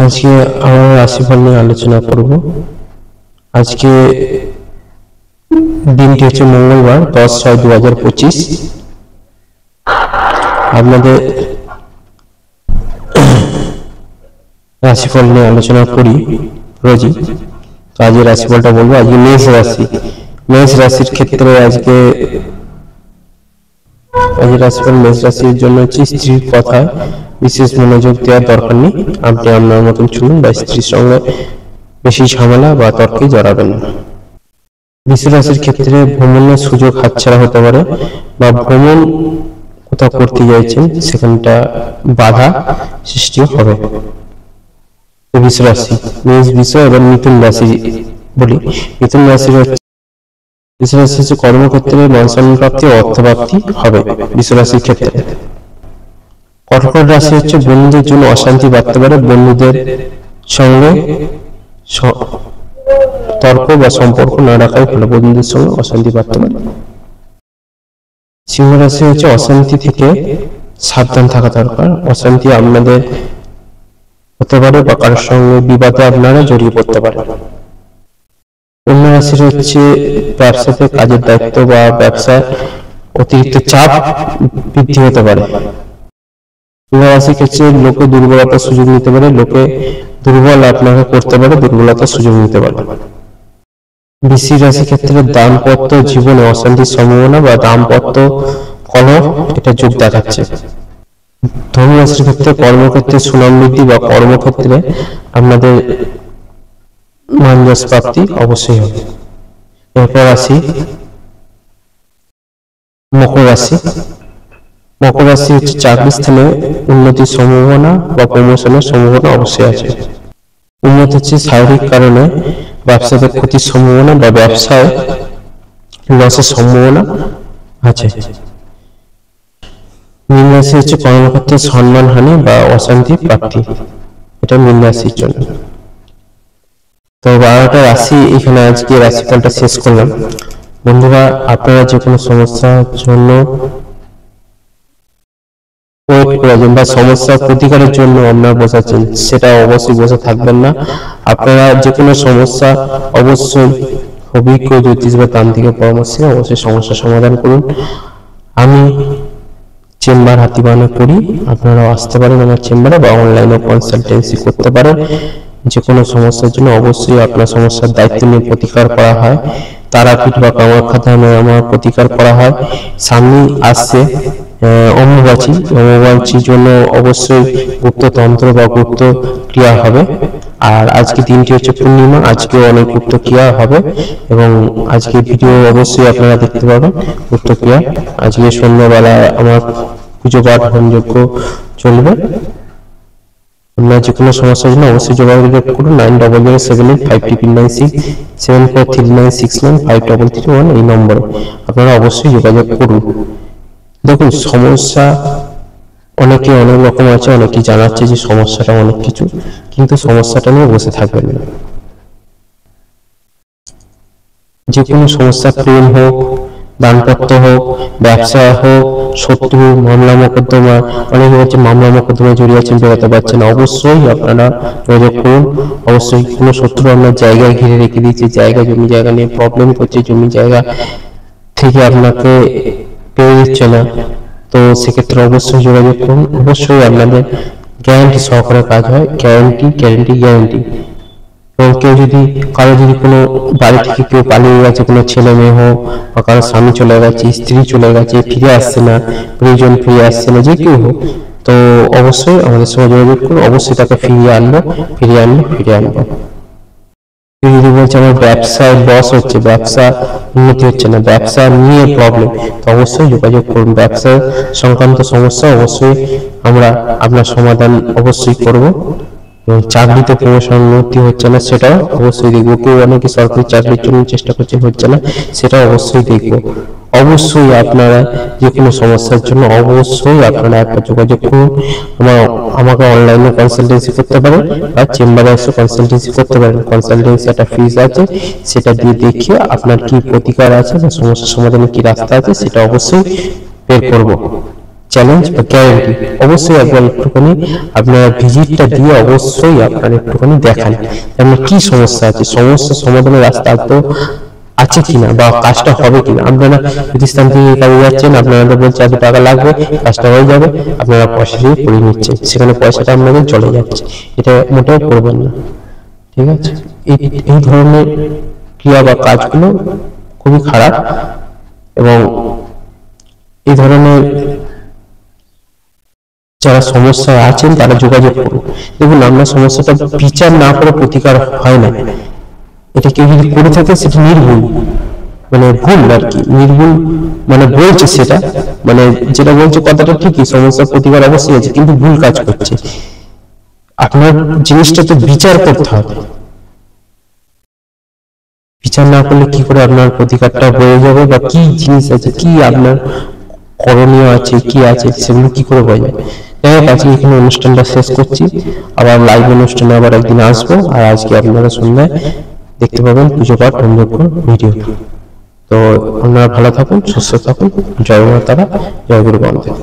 আজকে আমরা রাশিফল নিয়ে আলোচনা করব। আজকে দিনটি হচ্ছে মঙ্গলবার 10/6/2025। আপনাদের রাশিফল নিয়ে আলোচনা করি রোজই। তো আজকে রাশিফলটা বলবো। আজকে মেষ রাশির ক্ষেত্রে আজকে রাশিফল মেষ রাশির জন্য হচ্ছে স্ত্রীর কথায় বিশেষ মনোযোগ দেওয়ার দরকার নেই। আপনি আপনার মতন চলুন বা স্ত্রীর সঙ্গে বেশি ঝামেলা বা তর্কে জড়াবেন না। বৃষ রাশির ক্ষেত্রে ভ্রমণের সুযোগ হাতছাড়া হতে পারে বা ভ্রমণ কোথাও করতে চাইছেন সেখানটা বাধা সৃষ্টি হবে। বৃষ রাশি, মেষ, বৃষ এবং মিথুন রাশি বলি। মিথুন রাশির বৃষ রাশি হচ্ছে কর্মক্ষেত্রে মান-সম্মান প্রাপ্তি ও অর্থপ্রাপ্তি হবে বৃষ রাশির ক্ষেত্রে। কর্কট রাশি হচ্ছে বন্ধুদের জন্য অশান্তি বাড়তে পারে, বন্ধুদের সঙ্গে তর্ক বা সম্পর্ক না রাখাই ভালো, বন্ধুদের সঙ্গে অশান্তি বাড়তে পারে। সিংহ রাশি হচ্ছে অশান্তি থেকে সাবধান থাকা দরকার। অশান্তি আপনাদের হতে পারে বা কারোর সঙ্গে বিবাদে আপনারা জড়িয়ে পড়তে পারেন। কন্যা রাশির হচ্ছে ব্যবসাতে কাজের দায়িত্ব বা ব্যবসায় অতিরিক্ত চাপ বৃদ্ধি হতে পারে। কন্যা রাশির ক্ষেত্রে লোকে দুর্বলতার সুযোগ নিতে পারে, লোকে দুর্বল আপনাকে করতে পারে, দুর্বলতার সুযোগ নিতে পারে। বৃশ্চিক রাশির ক্ষেত্রে দাম্পত্য জীবনে অশান্তির সম্ভাবনা বা দাম্পত্য কলহ এটা যোগ দেখাচ্ছে। ধনু রাশির ক্ষেত্রে কর্মক্ষেত্রে সুনাম বৃদ্ধি বা কর্মক্ষেত্রে আপনাদের মান-যশ প্রাপ্তি অবশ্যই হবে। এরপর আসি মকর রাশি। মকর রাশি হচ্ছে চাকরি স্থানে উন্নতির সম্ভাবনা বা প্রমোশনের সম্ভাবনা অবশ্যই আছে। উন্নতি হচ্ছে শারীরিক কারণে ব্যবসাতে ক্ষতির সম্ভাবনা বা ব্যবসায় লসের সম্ভাবনা আছে। মীন রাশি হচ্ছে কর্মক্ষেত্রে সম্মানহানি বা অশান্তি প্রাপ্তি, এটা মীন রাশির জন্য। তো 12টা রাশি এখানে আজকে রাশিফলটা শেষ করলাম। বন্ধুরা, আপনারা যে কোনো সমস্যার জন্য বা সমস্যার প্রতিকারের জন্য আপনারা বসাচ্ছেন, সেটা অবশ্যই বসে থাকবেন না। আপনারা যে কোনো সমস্যা অবশ্যই অভিজ্ঞ জ্যোতিষ বা তান্ত্রিকের পরামর্শে অবশ্যই সমস্যার সমাধান করুন। আমি চেম্বার হাতিবাগানে করি, আপনারাও আসতে পারেন আমার চেম্বারে বা অনলাইনে কনসালটেন্সি করতে পারেন। যে কোনো সমস্যার জন্য অবশ্যই আপনার সমস্যার দায়িত্ব নিয়ে প্রতিকার করা হয়। তারাপীঠ বা কামাখ্যা নয় আমার প্রতিকার করা হয়। সামনে আসছে অম্বুবাচীর জন্য অবশ্যই গুপ্ততন্ত্র বা গুপ্ত ক্রিয়া হবে। আর আজকে দিনটি হচ্ছে পূর্ণিমা, আজকেও অনেক গুপ্ত ক্রিয়া হবে এবং আজকে ভিডিও অবশ্যই আপনারা দেখতে পাবেন গুপ্ত ক্রিয়া। আজকে সন্ধ্যাবেলা আমার পুজো পাঠ হোমযজ্ঞ চলবে। আপনারা যে কোনো সমস্যার জন্য অবশ্যই যোগাযোগ করুন 90078599674396953331 এই নম্বরে আপনারা অবশ্যই যোগাযোগ করুন। দেখুন, সমস্যা অনেকে অনেক রকম আছে, অনেকে জানাচ্ছে যে সমস্যাটা অনেক কিছু, কিন্তু সমস্যাটা নিয়ে বসে থাকবেন না। যে কোনো সমস্যা, প্রেম হোক, দাম্পত্য হোক, ব্যবসা হোক, শত্রু, মামলা মোকদ্দমা, অনেকে হচ্ছে মামলা মোকদ্দমায় জড়িয়ে আছেন, বেরোতে পারছেন না, অবশ্যই আপনারা যোগাযোগ করুন। অবশ্যই কোনো শত্রু আপনার জায়গায় ঘিরে রেখে দিয়েছে, জায়গা জমি জায়গা নিয়ে প্রবলেম করছে, জমি জায়গা থেকে আপনাকে পেয়ে দিচ্ছে না, তো সেক্ষেত্রে অবশ্যই যোগাযোগ করুন। অবশ্যই আপনাদের গ্যারান্টি সহকারে কাজ হয়, গ্যারান্টি। এবং কেউ যদি কারো যদি কোনো বাড়ি থেকে কেউ পালিয়ে গেছে, কোনো ছেলে মেয়ে হোক বা কারো স্বামী চলে গেছে, স্ত্রী চলে গেছে, ফিরে আসছে না, প্রিয়জন ফিরে আসছে না, যে কেউ হোক, তো অবশ্যই আমাদের সঙ্গে যোগাযোগ করুন। অবশ্যই তাকে ফিরিয়ে আনবো। যদি বলছে আমার ব্যবসায় লস হচ্ছে, ব্যবসা উন্নতি হচ্ছে না, ব্যবসা নিয়ে প্রবলেম, তো অবশ্যই যোগাযোগ করুন। ব্যবসা সংক্রান্ত সমস্যা অবশ্যই আমরা আপনার সমাধান অবশ্যই করব। এবং চাকরিতে প্রমোশন উন্নতি হচ্ছে না, সেটাও অবশ্যই দেখবো। কেউ অনেকে সরকারি চাকরির জন্য চেষ্টা করছেন, হচ্ছে না, সেটা অবশ্যই দেখবো। অবশ্যই আপনারা যে কোনো সমস্যার জন্য অবশ্যই আপনারা একটা যোগাযোগ করুন। আমাকে অনলাইনে কনসালটেন্সি করতে পারেন বা চেম্বারে এসে কনসালটেন্সি করতে পারেন। কনসালটেন্সি একটা ফিস আছে, সেটা দিয়ে দেখিয়ে আপনার কি প্রতিকার আছে বা সমস্যার সমাধানের কি রাস্তা আছে সেটা অবশ্যই বের করব। চ্যালেঞ্জ বা গ্যারেন্টি। অবশ্যই একবার একটুখানি আপনারা ভিজিটটা দিয়ে অবশ্যই আপনারা একটুখানি দেখান আপনার কি সমস্যা আছে, সমস্যা সমাধানের রাস্তা তো আছে কিনা বা কাজটা হবে কিনা। আপনারা প্রতিষ্ঠান থেকে কাজে যাচ্ছেন, আপনারা বলছে এত টাকা লাগবে, কাজটা হয়ে যাবে, আপনারা পয়সা দিয়ে করে নিচ্ছেন, সেখানে পয়সাটা আপনাদের চলে যাচ্ছে, এটা মোটেও করবেন না। ঠিক আছে, এই ধরনের ক্রিয়া বা কাজগুলো খুবই খারাপ, এবং এই ধরনের যারা সমস্যায় আছেন তারা যোগাযোগ করুন। দেখুন, আমরা সমস্যাটা বিচার না করে প্রতিকার হয় না, এটা কেউ যদি করে থাকে সেটা নির্ভুল, মানে ভুল আর কি, নির্ভুল মানে বলছে সেটা, মানে যেটা বলছে কথাটা ঠিকই, সমস্যার প্রতিকার অবশ্যই আছে, কিন্তু ভুল কাজ করছে। আপনার জিনিসটা তো বিচার করতে হবে, বিচার না করলে কি করে আপনার প্রতিকারটা হয়ে যাবে, বা কি জিনিস আছে, কি আপনার করণীয় আছে, কি আছে, সেগুলো কি করে হয়ে যাবে। যাই হোক, আজকে এখানে অনুষ্ঠানটা শেষ করছি, আবার লাইভ অনুষ্ঠানে আবার একদিন আসবো। আর আজকে আপনারা সন্ধ্যায় দেখতে পাবেন পুজো পাঠ হোমযজ্ঞ ভিডিও। তো আপনারা ভালো থাকুন, সুস্থ থাকুন, জয় মা তারা, জয় গুরু বামদেব।